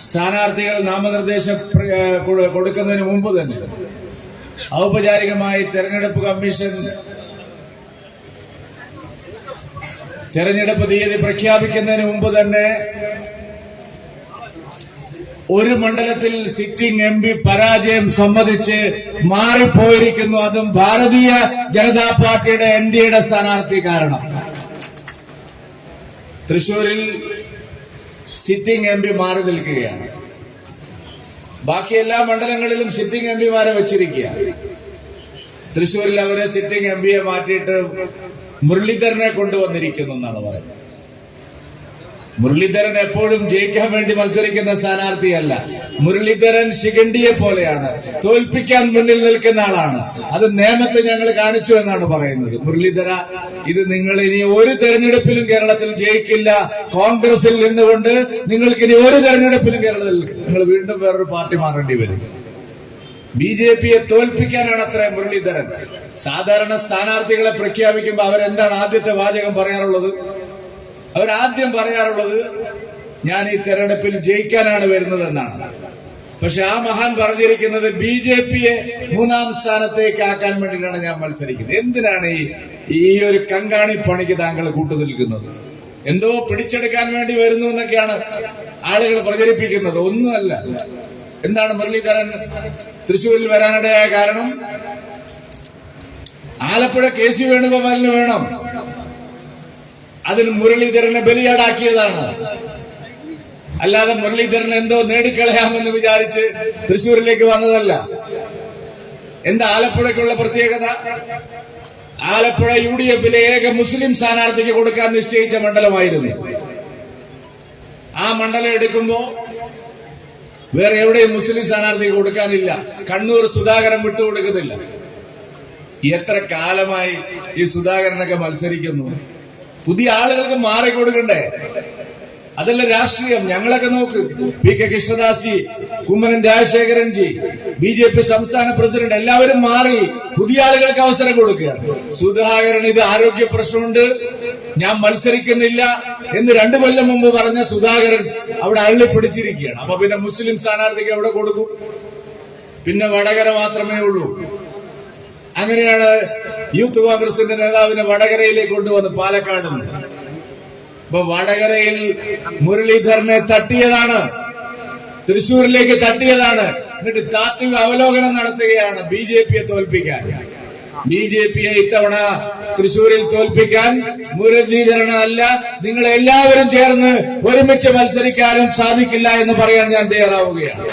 സ്ഥാനാർത്ഥികൾ നാമനിർദ്ദേശം കൊടുക്കുന്നതിന് മുമ്പ് തന്നെ ഔപചാരികമായി തെരഞ്ഞെടുപ്പ് കമ്മീഷൻ തെരഞ്ഞെടുപ്പ് തീയതി പ്രഖ്യാപിക്കുന്നതിന് മുമ്പ് തന്നെ ഒരു മണ്ഡലത്തിൽ സിറ്റിംഗ് എംപി പരാജയം സമ്മതിച്ച് മാറിപ്പോയിരിക്കുന്നു. അതും ഭാരതീയ ജനതാ പാർട്ടിയുടെ എൻഡിഎയുടെ സ്ഥാനാർത്ഥി കാരണം. തൃശൂരിൽ സിറ്റിംഗ് എംപി മാറി നിൽക്കുകയാണ്. ബാക്കി എല്ലാ മണ്ഡലങ്ങളിലും സിറ്റിംഗ് എംപിമാരെ വെച്ചിരിക്കുകയാണ്. തൃശൂരിൽ അവരെ സിറ്റിംഗ് എംപിയെ മാറ്റിയിട്ട് മുരളീധരനെ കൊണ്ടുവന്നിരിക്കുന്നു എന്നാണ് പറയുന്നത്. മുരളീധരൻ എപ്പോഴും ജയിക്കാൻ വേണ്ടി മത്സരിക്കുന്ന സ്ഥാനാർത്ഥിയല്ല. മുരളീധരൻ ശിഖണ്ഡിയെ പോലെയാണ്, തോൽപ്പിക്കാൻ മുന്നിൽ നിൽക്കുന്ന ആളാണ്. അത് നിയമത്തെ ഞങ്ങൾ കാണിച്ചു എന്നാണ് പറയുന്നത്. മുരളീധര, ഇത് നിങ്ങൾ ഇനി ഒരു തെരഞ്ഞെടുപ്പിലും കേരളത്തിൽ ജയിക്കില്ല. കോൺഗ്രസിൽ നിന്നുകൊണ്ട് നിങ്ങൾക്ക് ഇനി ഒരു തെരഞ്ഞെടുപ്പിലും കേരളത്തിൽ നിങ്ങൾ വീണ്ടും വേറൊരു പാർട്ടി മാറേണ്ടി വരും. ബിജെപിയെ തോൽപ്പിക്കാനാണ് അത്ര മുരളീധരൻ. സാധാരണ സ്ഥാനാർത്ഥികളെ പ്രഖ്യാപിക്കുമ്പോൾ അവരെന്താണ് ആദ്യത്തെ വാചകം പറയാറുള്ളത്? അവരാദ്യം പറയാറുള്ളത് ഞാൻ ഈ തെരഞ്ഞെടുപ്പിൽ ജയിക്കാനാണ് വരുന്നതെന്നാണ്. പക്ഷെ ആ മഹാൻ പറഞ്ഞിരിക്കുന്നത് ബിജെപിയെ 3ാം സ്ഥാനത്തേക്ക് ആക്കാൻ വേണ്ടിയിട്ടാണ് ഞാൻ മത്സരിക്കുന്നത്. എന്തിനാണ് ഈ ഒരു കങ്കാണി പണിക്ക് താങ്കൾ കൂട്ടുനിൽക്കുന്നത്? എന്തോ പിടിച്ചെടുക്കാൻ വേണ്ടി വരുന്നു എന്നൊക്കെയാണ് ആളുകൾ പ്രചരിപ്പിക്കുന്നത്. ഒന്നുമല്ല. എന്താണ് മുരളീധരൻ തൃശ്ശൂരിൽ വരാനിടയായ കാരണം? ആലപ്പുഴ KC വേണുഗോപാലിന് വേണം. അതിന് മുരളീധരനെ ബലിയാടാക്കിയതാണ്. അല്ലാതെ മുരളീധരൻ എന്തോ നേടിക്കളയാമെന്ന് വിചാരിച്ച് തൃശൂരിലേക്ക് വന്നതല്ല. എന്താ ആലപ്പുഴയ്ക്കുള്ള പ്രത്യേകത? ആലപ്പുഴ UDF-ലെ ഏക മുസ്ലിം സ്ഥാനാർത്ഥിക്ക് കൊടുക്കാൻ നിശ്ചയിച്ച മണ്ഡലമായിരുന്നു. ആ മണ്ഡലം എടുക്കുമ്പോ വേറെ എവിടെയും മുസ്ലിം സ്ഥാനാർത്ഥിക്ക് കൊടുക്കാനില്ല. കണ്ണൂർ സുധാകരൻ വിട്ടുകൊടുക്കുന്നില്ല. എത്ര കാലമായി ഈ സുധാകരനൊക്കെ മത്സരിക്കുന്നു? പുതിയ ആളുകൾക്ക് മാറിക്കൊടുക്കണ്ടേ? അതല്ല രാഷ്ട്രീയം. ഞങ്ങളൊക്കെ നോക്ക്, PK കൃഷ്ണദാസ്ജി, കുമ്മനം രാജശേഖരൻജി, BJP സംസ്ഥാന പ്രസിഡന്റ്, എല്ലാവരും മാറി പുതിയ ആളുകൾക്ക് അവസരം കൊടുക്കുകയാണ്. സുധാകരൻ ഇത് ആരോഗ്യ പ്രശ്നമുണ്ട്, ഞാൻ മത്സരിക്കുന്നില്ല എന്ന് 2 കൊല്ലം മുമ്പ് പറഞ്ഞ സുധാകരൻ അവിടെ അള്ളിപ്പിടിച്ചിരിക്കുകയാണ്. അപ്പൊ പിന്നെ മുസ്ലിം സ്ഥാനാർത്ഥിക്ക് എവിടെ കൊടുക്കും? പിന്നെ വടകര മാത്രമേ ഉള്ളൂ. അങ്ങനെയാണ് യൂത്ത് കോൺഗ്രസിന്റെ നേതാവിനെ വടകരയിലേക്ക് കൊണ്ടുവന്ന് പാലക്കാട്. അപ്പൊ വടകരയിൽ മുരളീധരനെ തട്ടിയതാണ്, തൃശൂരിലേക്ക് തട്ടിയതാണ്. എന്നിട്ട് താത്വിക അവലോകനം നടത്തുകയാണ് BJPയെ തോൽപ്പിക്കാൻ. BJPയെ ഇത്തവണ തൃശൂരിൽ തോൽപ്പിക്കാൻ മുരളീധരനല്ല, നിങ്ങൾ എല്ലാവരും ചേർന്ന് ഒരുമിച്ച് മത്സരിക്കാനും സാധിക്കില്ല എന്ന് പറയാൻ ഞാൻ തയ്യാറാവുകയാണ്.